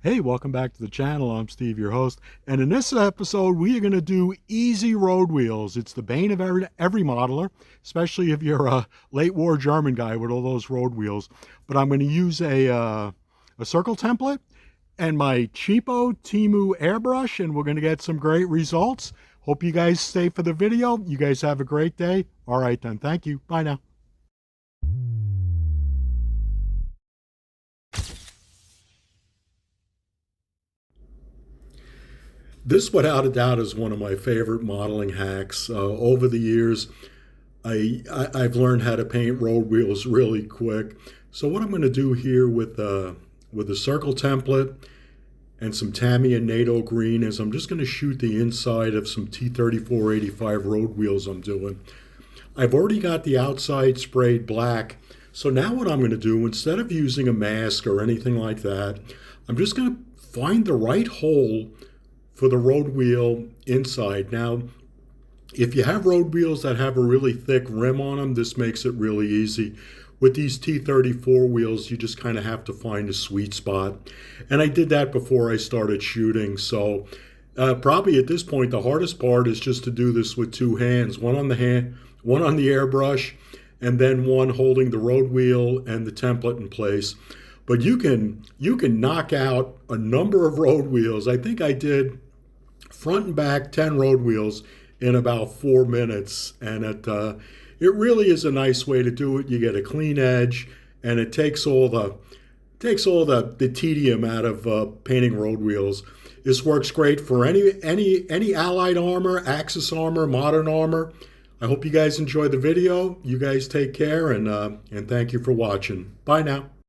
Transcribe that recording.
Hey, welcome back to the channel. I'm Steve, your host. And in this episode, we are going to do easy road wheels. It's the bane of every modeler, especially if you're a late war German guy with all those road wheels. But I'm going to use a circle template and my cheapo Timu airbrush, and we're going to get some great results. Hope you guys stay for the video. You guys have a great day. All right, then. Thank you. Bye now. This, without a doubt, is one of my favorite modeling hacks. Over the years, I've learned how to paint road wheels really quick. So what I'm going to do here with a circle template and some Tamiya NATO green is I'm just going to shoot the inside of some T3485 road wheels I'm doing. I've already got the outside sprayed black. So now what I'm going to do, instead of using a mask or anything like that, I'm just going to find the right hole for the road wheel inside. Now, if you have road wheels that have a really thick rim on them, this makes it really easy. With these T34 wheels, you just kind of have to find a sweet spot. And I did that before I started shooting. So probably at this point, the hardest part is just to do this with two hands, one on the airbrush, and then one holding the road wheel and the template in place. But you can knock out a number of road wheels. I think I did front and back 10 road wheels in about 4 minutes, and it really is a nice way to do it. You get a clean edge, and it takes all the tedium out of painting road wheels. This works great for any Allied armor, Axis armor, modern armor. I hope you guys enjoy the video. You guys take care, and thank you for watching. Bye now.